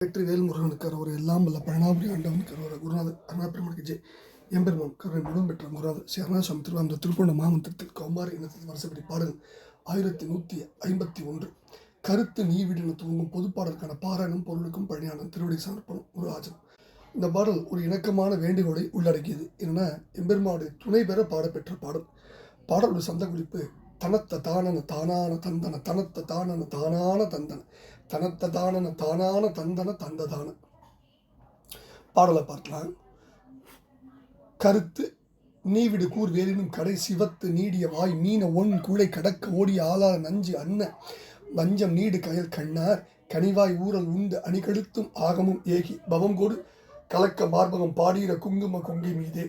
வெற்றிவேல் முருகனுக்கு ஒரு எல்லாம் வல்ல பழனாபுரி ஆண்டவனுக்கு ஒரு குருநாதர் அருணாபிரமனுக்கு ஜெய் எம்பெருமான் கருணை முழுவதும் பெற்ற குருநாதர் சேரணாசாமி திருவாந்த திருப்பூர்ண மாமந்திரத்தில் கௌமாரி இனத்தில் வருஷப்படி பாடல் 1151 கருத்து நீ வீடு துவங்கும் பொதுப்பாடலுக்கான பாராயணம் பொருளுக்கும் பழனியானம் திருவடி சமர்ப்பணம் குருராஜன். இந்த பாடல் ஒரு இணக்கமான வேண்டுகோளை உள்ளடக்கியது. என்னன்னா, எம்பெருமானுடைய துணை பெற பாடப்பெற்ற பாடல். பாடலுடைய சந்த குறிப்பு தனத்த தானன தானான தந்தன தனத்த தானன தானான தந்தன தனத்த தானன தானான தந்தன தந்ததான. பாடலை பார்க்கலாம். கருத்து நீ விடு கூர் வேலினும் கடை சிவத்து நீடிய வாய் மீன ஒன் குழை கடக்க ஓடிய ஆளார நஞ்சு அன்ன வஞ்சம் நீடு கயல் கண்ணார் கனிவாய் ஊரல் உண்டு அணிகழுத்தும் ஆகமும் ஏகி பவம் கொடு கலக்க மார்பகம் பாடீர குங்கும கொங்கை மீதே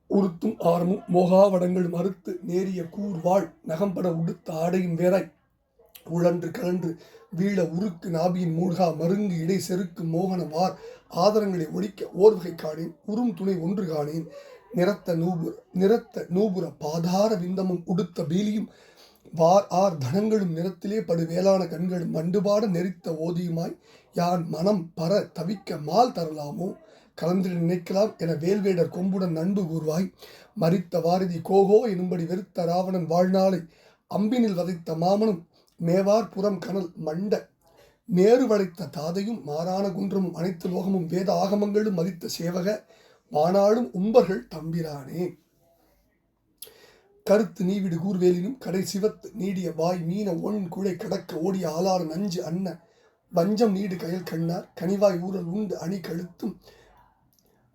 உறுத்தும் ஆரமும் மோகாவடங்கள் மறுத்து நேரிய கூர் வாழ் நகம்பட உடுத்த ஆடையும் வேறாய் உழன்று கலன்று வீழ உருக்கு நாபியின் மூழ்கா மருங்கு இடை செருக்கு மோகன வார் ஆதரங்களை ஒழிக்க ஓர்வகை காணேன் உறும் துணை ஒன்று காணேன் நிறத்த நூபுர பாதார விந்தமும் உடுத்த பீலியும் வார் ஆர் தனங்களும் நிறத்திலே படு வேளாண கண்களும் மண்டுபாட நெறித்த ஓதியுமாய் யான் மனம் பர தவிக்க மால் தரலாமோ கலந்திட நினைக்கலாம் என வேல்வேடர் கொம்புடன் நண்பு கூர்வாய் மறித்த வாரதி கோகோ எனும்படி வெறுத்த ராவணன் வாழ்நாளை அம்பினில் வதைத்த மாமனும் மேவார் புறம் கனல் மண்ட மேறு வளைத்த தாதையும் மாறான குன்றமும் அனைத்து லோகமும் வேத ஆகமங்களும் மதித்த சேவக வானாளும் உம்பர்கள் தம்பிரானே. கருத்து நீ விடு கூர்வேலினும் கடை சிவத்து நீடிய வாய் மீன ஒன் குழை கடக்க ஓடிய ஆளாறு நஞ்சு அன்ன வஞ்சம் நீடு கயல் கண்ணார் கனிவாய் ஊரல் உண்டு அணி கழுத்தும்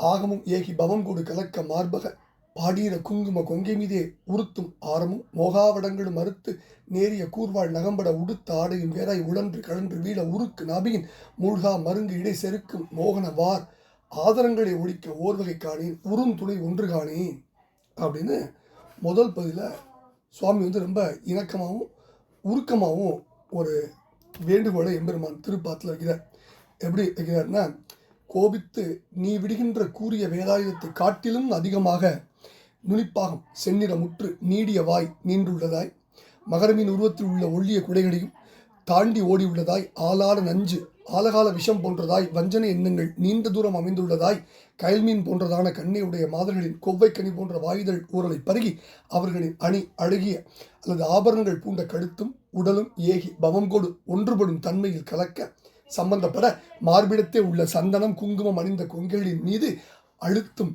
ஆகமும் ஏகி பவம் கொடு கலக்க மார்பக பாடீர குங்கும கொங்கை மீதே உறுத்தும் ஆரமும் மோகாவடங்களும் மறுத்து நேரிய கூர்வாள் நகம்பட உடுத்த ஆடையும் வேறாய் உழன்று கழன்று வீழ உருக்கு நாபியின் மூழ்கா மருங்கு இடை செருக்கும் மோகன வார் ஆதரங்களை ஒழிக்க ஓர்வகை காணேன் உறும் துணை ஒன்று காணேன் அப்படின்னு முதல் பகுதியில் சுவாமி ரொம்ப இணக்கமாகவும் உருக்கமாகவும் ஒரு வேண்டுகோளை எம்பெருமான் திருப்பாத்தில் வைக்கிறார். எப்படி வைக்கிறார்னா, கோபித்து நீ விடுகின்ற கூறிய வேதாயுதத்தை காட்டிலும் அதிகமாக நுனிப்பாகம் செந்நிறமுற்று நீடிய வாய் நீண்டுள்ளதாய் மகரமின் உருவத்தில் உள்ள ஒள்ளிய குடைகளையும் தாண்டி ஓடியுள்ளதாய் ஆளாட நஞ்சு ஆலகால விஷம் போன்றதாய் வஞ்சனை எண்ணங்கள் நீண்ட தூரம் அமைந்துள்ளதாய் கயல்மீன் போன்றதான கண்ணையுடைய மாதர்களின் கொவ்வைக்கனி போன்ற வாயுதல் ஊரலை பருகி அவர்களின் அணி அழகிய அல்லது ஆபரணங்கள் பூண்ட கழுத்தும் உடலும் ஏகி பவம் கொடு ஒன்றுபடும் தன்மையில் கலக்க சம்பந்தப்பட மார்பிடத்தே உள்ள சந்தனம் குங்குமம் அணிந்த கொங்கைகளின் மீது அழுத்தும்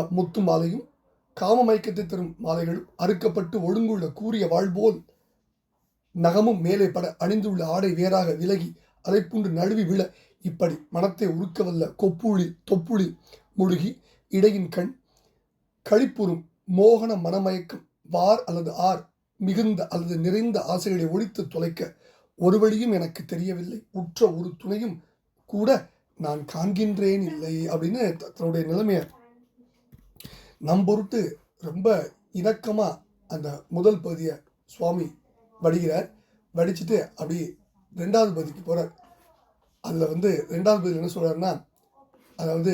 முத்து மாலையும் காம மயக்கத்தை தரும் மாலைகளும் அறுக்கப்பட்டு ஒழுங்குள்ள கூறிய வாழ்போல் நகமும் மேலே பட அணிந்துள்ள ஆடை வேறாக விலகி அலைப்புண்டு நழுவி விழ இப்படி மனத்தை உருக்கவல்ல தொப்புளி முழுகி இடையின் கண் கழிப்புறும் மோகன மனமயக்கம் வார் அல்லது ஆர் மிகுந்த அல்லது நிறைந்த ஆசைகளை ஒழித்து தொலைக்க ஒரு வழியும் எனக்கு தெரியவில்லை உற்ற ஒரு துணையும் கூட நான் காண்கின்றேன் இல்லை அப்படின்னு தன்னுடைய நிலைமையை நம் பொருட்டு ரொம்ப இணக்கமாக அந்த முதல் பகுதியை சுவாமி வடிகிறார். வடிச்சுட்டு அப்படி ரெண்டாவது பகுதிக்கு போகிறார். அதில் ரெண்டாவது பகுதியில் என்ன சொல்கிறாருன்னா, அதாவது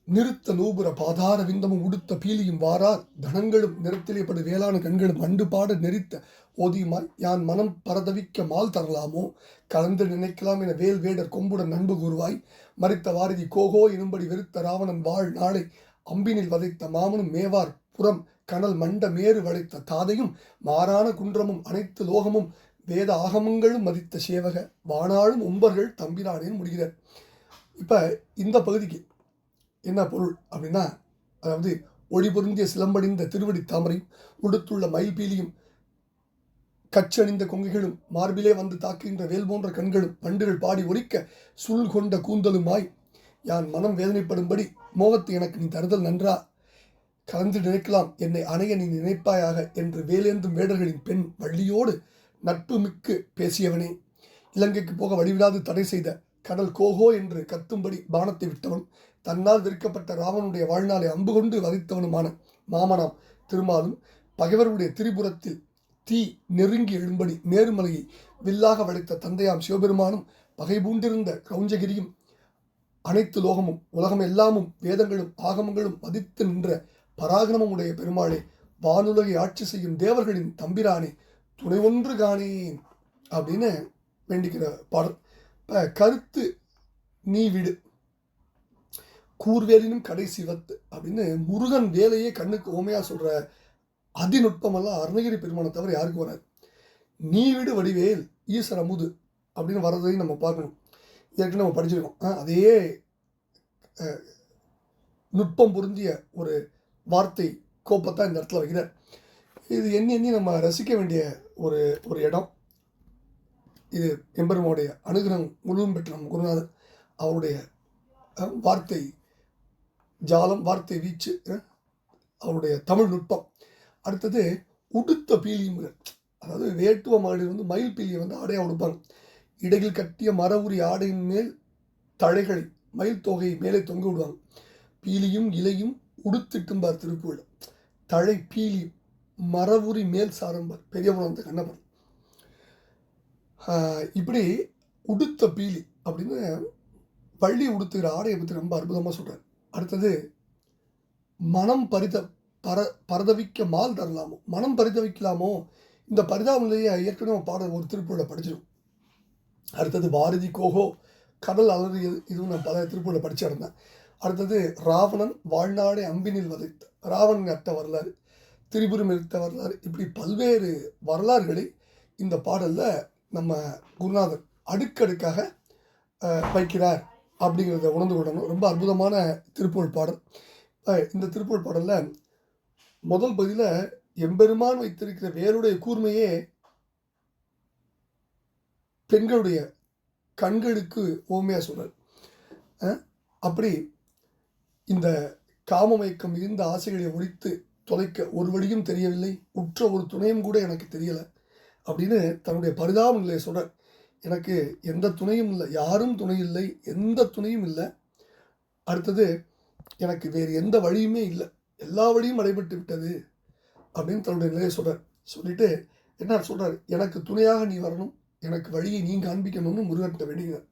நிறுத்த நூபுர பாதார விந்தமும் உடுத்த பீலியும் வாரார் தனங்களும் நிறத்திலே படு வேளாண் கண்களும் அண்டு பாட நெறித்த ஓதியுமாய் யான் மனம் பரதவிக்க மால் தரலாமோ கலந்து நினைக்கலாம் என வேல் வேடர் கொம்புடன் நண்பு கூறுவாய் மறித்த வாரதி கோகோ எனும்படி வெறுத்த ராவணன் வாழ் நாளை அம்பினில் வதைத்த மாமனும் மேவார் புறம் கனல் மண்ட மேறு வளைத்த தாதையும் மாறான குன்றமும் அனைத்து லோகமும் வேத ஆகமங்களும் மதித்த சேவக வானாளும் உம்பர்கள் தம்பிரானேன்னு முடிகிறார். இப்போ இந்த பகுதிக்கு என்ன பொருள் அப்படின்னா, அதாவது ஒளி பொருந்திய சிலம்படிந்த திருவடி தாமரையும் உடுத்துள்ள மயில்பீலியும் கச்சணிந்த கொங்கைகளும் மார்பிலே வந்து தாக்குகின்ற வேல் போன்ற கண்களும் பண்டுகள் பாடி ஒலிக்க சுள் கொண்ட கூந்தலுமாய் யான் மனம் வேதனைப்படும்படி மோகத்தை எனக்கு நீ தருதல் நன்றா கலந்து நினைக்கலாம் என்னை அணைய நீ நினைப்பாயாக என்று வேலேந்தும் வேடர்களின் பெண் வள்ளியோடு நட்பு மிக்கு பேசியவனே இலங்கைக்கு போக வழிவிடாது தடை செய்த கடல் கோகோ என்று கத்தும்படி பானத்தை விட்டவன் தன்னால் விற்கப்பட்ட ராவனுடைய வாழ்நாளை அம்பு கொண்டு வதைத்தவனுமான மாமனாம் திருமாலும் பகைவருடைய திரிபுரத்தில் தீ நெருங்கி எழும்படி மேருமலையை வில்லாக வளைத்த தந்தையாம் சிவபெருமானும் பகை பூண்டிருந்த கிரௌஞ்சகிரியும் அனைத்து லோகமும் உலகம் எல்லாமும் வேதங்களும் ஆகமங்களும் மதித்து நின்ற பராகரமும் உடைய பெருமாளே வானுலகை ஆட்சி செய்யும் தேவர்களின் தம்பிரானே துணை ஒன்று காணேன் அப்படின்னு வேண்டிக்கிற பாடல். இப்போ கருத்து நீ விடு கூர்வேலினும் கடை சிவத்து அப்படின்னு முருகன் வேலையே கண்ணுக்கு ஓமையாக சொல்கிற அதிநுட்பமெல்லாம் அருணகிரி பெருமானை தவிர யாருக்கும் வராது. நீ விடு வடிவேல் ஈஸ்வர அமுது அப்படின்னு வர்றதையும் நம்ம பார்க்கணும். ஏற்கனவே நம்ம படிச்சிருக்கோம். அதே நுட்பம் பொருந்திய ஒரு வார்த்தை கோப்பத்தான் இந்த இடத்துல வைக்கிறார். இது எண்ணி எண்ணி நம்ம ரசிக்க வேண்டிய ஒரு ஒரு இடம் இது. எம்பெருமானுடைய அனுகிரகம் முழுவதும் பெற்ற நம் குருநாதர் அவருடைய வார்த்தை ஜாலம், வார்த்தை வீச்சு, அவருடைய தமிழ் நுட்பம். அடுத்தது உடுத்த பீலிங்கிற, அதாவது வேட்டுவ மகளிர் மயில் பீலியை ஆடையாக உடுப்பாங்க. இடையில் கட்டிய மர உரி ஆடையின் மேல் தழைகளை மயில் தொகையை மேலே தொங்க விடுவாங்க. பீலியும் இலையும் உடுத்திட்டும்பார் திருப்புகழ். தழை பீலி மரவுரி மேல் சாரம்பார் பெரியவன் கண்ணப்பர். இப்படி உடுத்த பீலி அப்படின்னு பள்ளி உடுத்துகிற ஆடையை பற்றி ரொம்ப அற்புதமாக சொல்கிறார். அடுத்தது மனம் பரதவிக்க மால் தரலாமோ, மனம் பரிதவிக்கலாமோ, இந்த பரிதாபநிலையை ஏற்கனவே பாடல் ஒரு திருப்புகழை படிச்சிடும். அடுத்தது பாரதி கோகோ கடல் அலறியது, இதுவும் நான் பல திருப்புகழை படிச்சிருந்தேன். அடுத்தது ராவணன் வாழ்நாளை அம்பினில் வதைத்த ராவணன் அட்ட வரலாறு, திரிபுரம் எடுத்த வரலாறு, இப்படி பல்வேறு வரலாறுகளை இந்த பாடலில் நம்ம குருநாதர் அடுக்கடுக்காக வைக்கிறார் அப்படிங்கிறத உணர்ந்து கொள்ளணும். ரொம்ப அற்புதமான திருப்புகழ் பாடல். இந்த திருப்புகழ் பாடலில் முதல் பகுதியில் எம்பெருமான் வைத்திருக்கிற வேருடைய கூர்மையே பெண்களுடைய கண்களுக்கு ஓமையாக சொல்கிறார். அப்படி இந்த காமமயக்கம் மிகுந்த ஆசைகளை ஒழித்து தொலைக்க ஒரு வழியும் தெரியவில்லை, உற்ற ஒரு துணையும் கூட எனக்கு தெரியலை அப்படின்னு தன்னுடைய பரிதாப நிலையை சொல்கிறார். எனக்கு எந்த துணையும் இல்லை, யாரும் துணை இல்லை, எந்த துணையும் இல்லை. அடுத்தது எனக்கு வேறு எந்த வழியுமே இல்லை, எல்லா வழியும் அடைபட்டு விட்டது அப்படின்னு தன்னுடைய நிலையை சொல்கிறார். சொல்லிட்டு என்ன சொல்கிறார், எனக்கு துணையாக நீ வரணும், எனக்கு வழியை நீ காண்பிக்கணும்னு முருகன்கிட்ட வேண்டுகிறார்.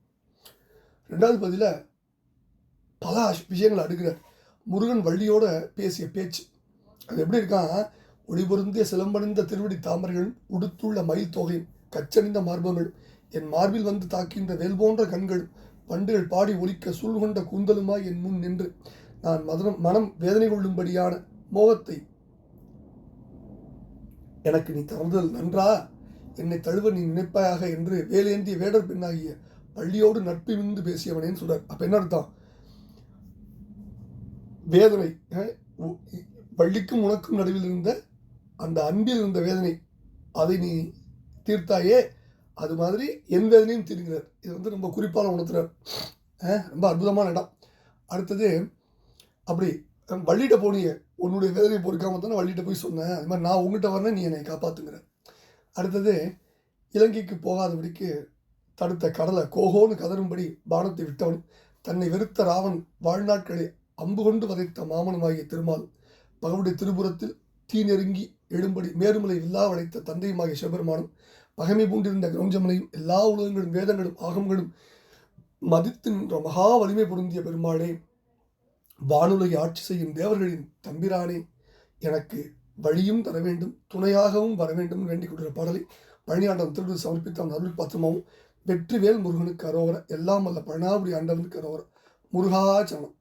ரெண்டாவது பதில் பல விஷயங்களை அடுக்கிறார். முருகன் வள்ளியோட பேசிய பேச்சு அது எப்படி இருக்கான், ஒளிபொருந்திய சிலம்பணிந்த திருவடி தாமரைகளும் உடுத்துள்ள மயில் தொகையும் கச்சணிந்த மார்பங்களும் என் மார்பில் வந்து தாக்கின்ற வேல் போன்ற கண்களும் வண்டுகள் பாடி ஒலிக்க சூழ்கொண்ட கூந்தலுமாய் என் முன் நின்று நான் மனம் வேதனை கொள்ளும்படியான மோகத்தை எனக்கு நீ தருதல் நன்றா, என்னை தழுவ நீ நினைப்பாயாக என்று வேலேந்திய வேடர் பெண்ணாகிய வள்ளியோடு நட்பு மிந்து பேசியவனேன்னு சொல்றார். அப்ப என்ன அர்த்தம், வேதனை வள்ளிக்கும் உனக்கும் நடுவில் இருந்த அந்த அன்பில் இருந்த வேதனை அதை நீ தீர்த்தாயே, அது மாதிரி என் வேதனையும் தீர்க்கிறார். இது ரொம்ப குறிப்பான உணர்த்துறார். ரொம்ப அற்புதமான இடம். அடுத்தது அப்படி வள்ளிகிட்ட போனிய உன்னுடைய வேதனையை பொறுக்காம தானே வள்ளிகிட்ட போய் சொன்னேன், அது மாதிரி நான் உங்ககிட்ட வரேன், நீ என்னை காப்பாற்றுங்கிறார். அடுத்தது இலங்கைக்கு போகாதபடிக்கு தடுத்த கடலை கோகோன்னு கதரும்படி பானத்தை விட்டவன், தன்னை வெறுத்த ராவன் வாழ்நாட்களை அம்பு கொண்டு வதைத்த மாமனமாகிய திருமால், பகவுடைய திருபுரத்தில் தீ நெருங்கி எழும்படி மேருமலை வில்லா வளைத்த தந்தையுமாகிய சிவபெருமானும், பகைமை பூண்டிருந்த கிரௌஞ்சமனையும் எல்லா உலகங்களும் வேதங்களும் ஆகங்களும் மதித்து நின்ற மகா வலிமை பொருந்திய பெருமாளே, வானுலகை ஆட்சி செய்யும் தேவர்களின் தம்பிரானே, எனக்கு வழியும் தர வேண்டும், துணையாகவும் வர வேண்டும் வேண்டிக் கொள்கிற பாடலை பழனியாண்டம் திருடு சமர்ப்பித்த அருள் பாத்திரமாவும் வெற்றிவேல் முருகனுக்கு அரோவர, எல்லாம் வல்ல பழனாபுரி ஆண்டவனுக்கு அரோவர, முருகாச்சரணம்.